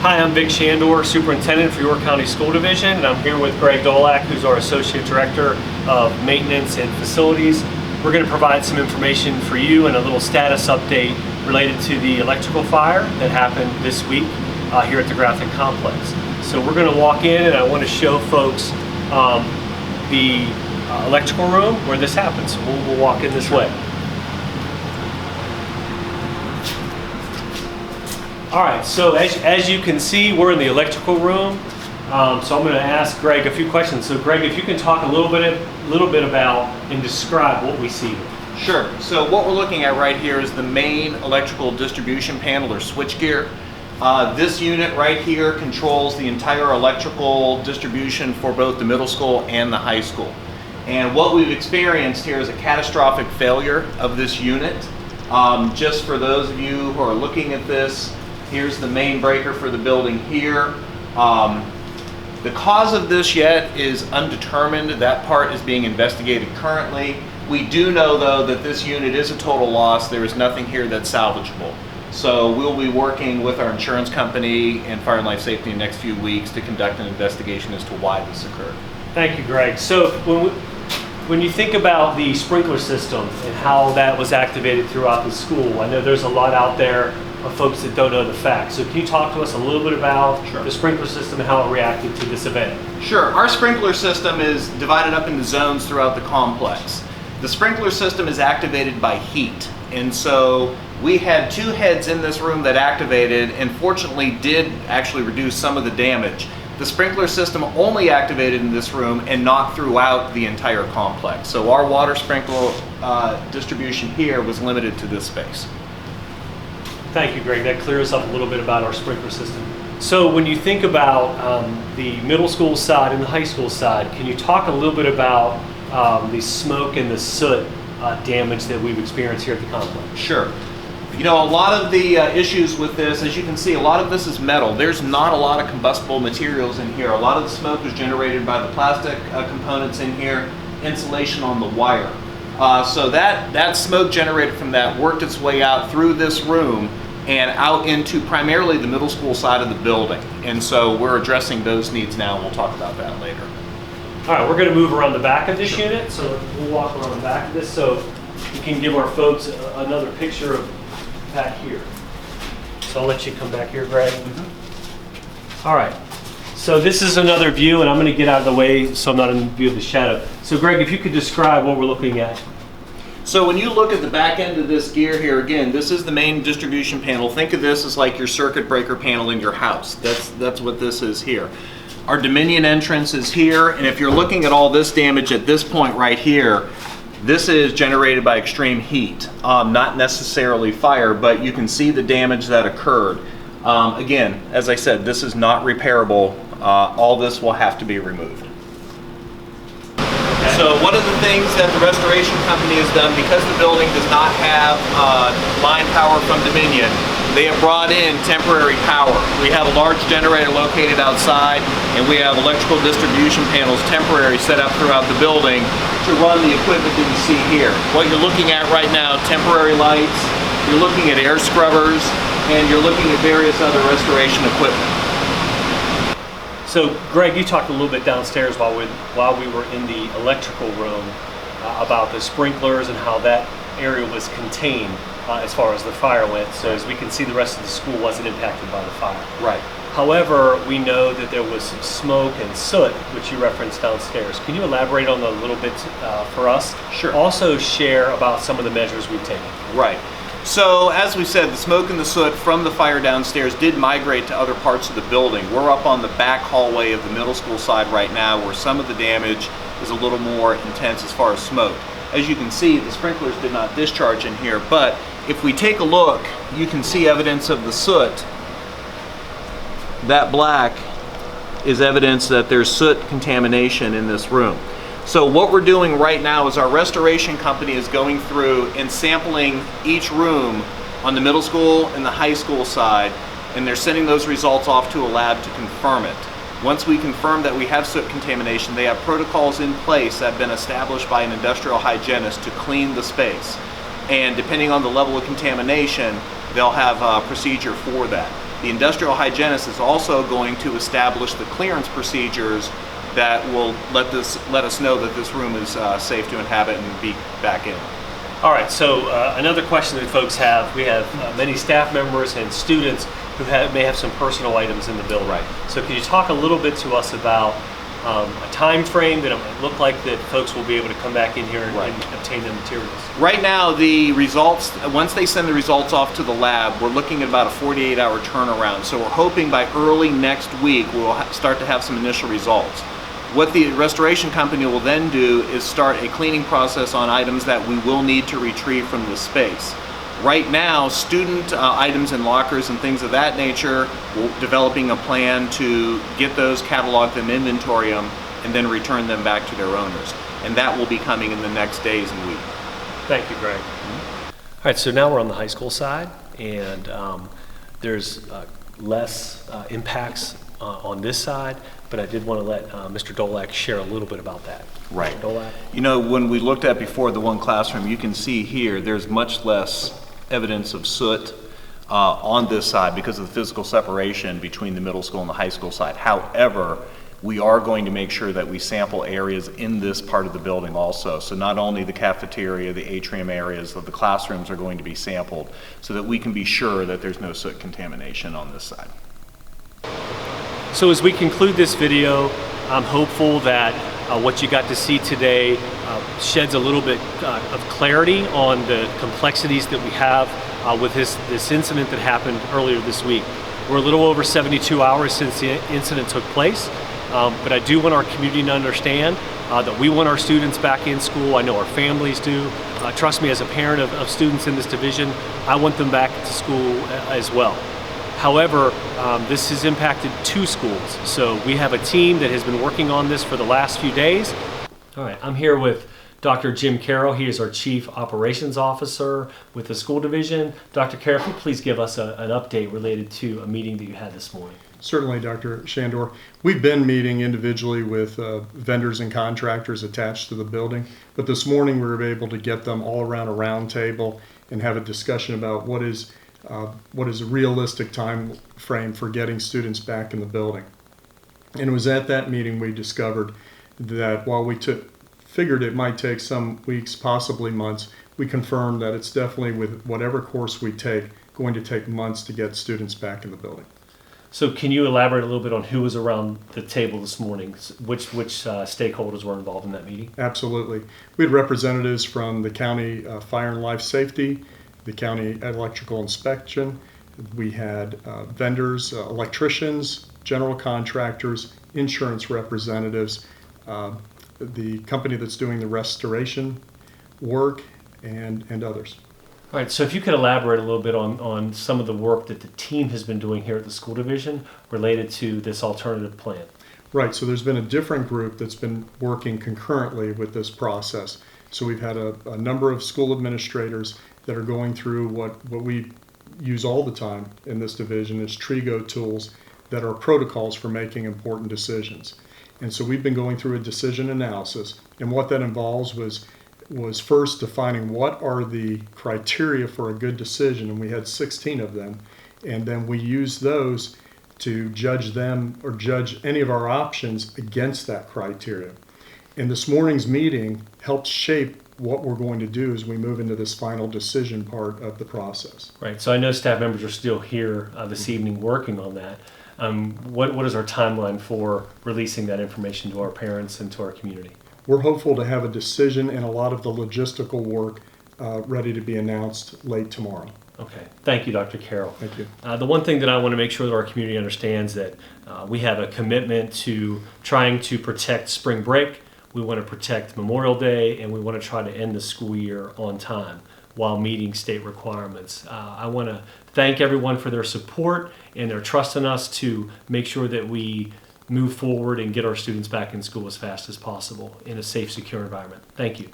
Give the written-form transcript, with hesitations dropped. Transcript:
Hi, I'm Vic Shandor, Superintendent for York County School Division, and I'm here with Greg Dolak, who's our Associate Director of Maintenance and Facilities. We're going to provide some information for you and a little status update related to the electrical fire that happened this week here at the Grafton complex. So we're going to walk in, and I want to show folks the electrical room where this happens. So we'll walk in this way. All right, so as you can see, we're in the electrical room. So I'm going to ask Greg a few questions. So Greg, if you can talk a little bit about and describe what we see. Sure. So what we're looking at right here is the main electrical distribution panel or switchgear. This unit right here controls the entire electrical distribution for both the middle school and the high school. And what we've experienced here is a catastrophic failure of this unit. Just for those of you who are looking at this, here's the main breaker for the building here. The cause of this yet is undetermined. That part is being investigated currently. We do know though that this unit is a total loss. There is nothing here that's salvageable. So we'll be working with our insurance company and Fire and Life Safety in the next few weeks to conduct an investigation as to why this occurred. Thank you, Greg. So when you think about the sprinkler system and how that was activated throughout the school, I know there's a lot out there of folks that don't know the facts. So can you talk to us a little bit about the sprinkler system and how it reacted to this event? Sure. Our sprinkler system is divided up into zones throughout the complex. The sprinkler system is activated by heat. And so we had two heads in this room that activated and fortunately did actually reduce some of the damage. The sprinkler system only activated in this room and not throughout the entire complex. So our water sprinkler distribution here was limited to this space. Thank you, Greg. That clears up a little bit about our sprinkler system. So when you think about the middle school side and the high school side, can you talk a little bit about the smoke and the soot damage that we've experienced here at the complex? Sure. You know, a lot of the issues with this, as you can see, a lot of this is metal. There's not a lot of combustible materials in here. A lot of the smoke was generated by the plastic components in here, insulation on the wire. So that smoke generated from that worked its way out through this room and out into primarily the middle school side of the building. And so we're addressing those needs now, and we'll talk about that later. All right, we're going to move around the back of this unit. So we'll walk around the back of this so we can give our folks another picture of back here. So I'll let you come back here, Greg. All right. So this is another view, and I'm going to get out of the way so I'm not in view of the shadow. So Greg, if you could describe what we're looking at. So when you look at the back end of this gear here, again, this is the main distribution panel. Think of this as like your circuit breaker panel in your house. That's what this is here. Our Dominion entrance is here, and if you're looking at all this damage at this point right here, this is generated by extreme heat, not necessarily fire, but you can see the damage that occurred. Again, as I said, this is not repairable. All this will have to be removed. So one of the things that the restoration company has done, because the building does not have line power from Dominion, they have brought in temporary power. We have a large generator located outside, and we have electrical distribution panels temporary set up throughout the building to run the equipment that you see here. What you're looking at right now, temporary lights, you're looking at air scrubbers, and you're looking at various other restoration equipment. So Greg, you talked a little bit downstairs while we were in the electrical room about the sprinklers and how that area was contained as far as the fire went. So as we can see, the rest of the school wasn't impacted by the fire. Right. However, we know that there was some smoke and soot, which you referenced downstairs. Can you elaborate on that a little bit for us? Sure. Also share about some of the measures we've taken. Right. So as we said, the smoke and the soot from the fire downstairs did migrate to other parts of the building. We're up on the back hallway of the middle school side right now, where some of the damage is a little more intense as far as smoke. As you can see, the sprinklers did not discharge in here, but if we take a look, you can see evidence of the soot. That black is evidence that there's soot contamination in this room. So what we're doing right now is our restoration company is going through and sampling each room on the middle school and the high school side, and they're sending those results off to a lab to confirm it. Once we confirm that we have soot contamination, they have protocols in place that have been established by an industrial hygienist to clean the space. And depending on the level of contamination, they'll have a procedure for that. The industrial hygienist is also going to establish the clearance procedures that will let us know that this room is safe to inhabit and be back in. All right, so another question that folks have, we have many staff members and students who may have some personal items in the building. Right. So can you talk a little bit to us about a time frame that it might look like that folks will be able to come back in here and obtain the materials? Right now, the results, once they send the results off to the lab, we're looking at about a 48-hour turnaround. So we're hoping by early next week we'll start to have some initial results. What the restoration company will then do is start a cleaning process on items that we will need to retrieve from the space. Right now, student items in lockers and things of that nature, we're developing a plan to get those, catalog them, inventory them, and then return them back to their owners. And that will be coming in the next days and weeks. Thank you, Greg. All right, so now we're on the high school side, and there's less impacts on this side, but I did want to let Mr. Dolak share a little bit about that. Right. Mr. Dolak? You know, when we looked at before the one classroom, you can see here there's much less evidence of soot on this side because of the physical separation between the middle school and the high school side. However, we are going to make sure that we sample areas in this part of the building also. So not only the cafeteria, the atrium areas of the classrooms are going to be sampled so that we can be sure that there's no soot contamination on this side. So as we conclude this video, I'm hopeful that what you got to see today sheds a little bit of clarity on the complexities that we have with this incident that happened earlier this week. We're a little over 72 hours since the incident took place, but I do want our community to understand that we want our students back in school. I know our families do. Trust me, as a parent of students in this division, I want them back to school as well. However, this has impacted 2 schools. So we have a team that has been working on this for the last few days. All right, I'm here with Dr. Jim Carroll. He is our Chief Operations Officer with the school division. Dr. Carroll, if you please give us an update related to a meeting that you had this morning. Certainly, Dr. Shandor. We've been meeting individually with vendors and contractors attached to the building, but this morning we were able to get them all around a round table and have a discussion about what is a realistic time frame for getting students back in the building. And it was at that meeting we discovered that while we figured it might take some weeks, possibly months, we confirmed that it's definitely, with whatever course we take, going to take months to get students back in the building. So can you elaborate a little bit on who was around the table this morning? Which stakeholders were involved in that meeting? Absolutely. We had representatives from the county fire and life safety, the county electrical inspection. We had vendors, electricians, general contractors, insurance representatives, the company that's doing the restoration work, and others. All right, so if you could elaborate a little bit on some of the work that the team has been doing here at the school division related to this alternative plan. Right, so there's been a different group that's been working concurrently with this process. So we've had a number of school administrators that are going through what we use all the time in this division is Trigo tools that are protocols for making important decisions. And so we've been going through a decision analysis, and what that involves was first defining what are the criteria for a good decision, and we had 16 of them, and then we used those to judge them or judge any of our options against that criteria. And this morning's meeting helped shape what we're going to do as we move into this final decision part of the process. Right, so I know staff members are still here this evening working on that. What is our timeline for releasing that information to our parents and to our community? We're hopeful to have a decision and a lot of the logistical work ready to be announced late tomorrow. Okay, thank you, Dr. Carroll. Thank you. The one thing that I want to make sure that our community understands that we have a commitment to trying to protect spring break. We want to protect Memorial Day, and we want to try to end the school year on time while meeting state requirements. I want to thank everyone for their support and their trust in us to make sure that we move forward and get our students back in school as fast as possible in a safe, secure environment. Thank you.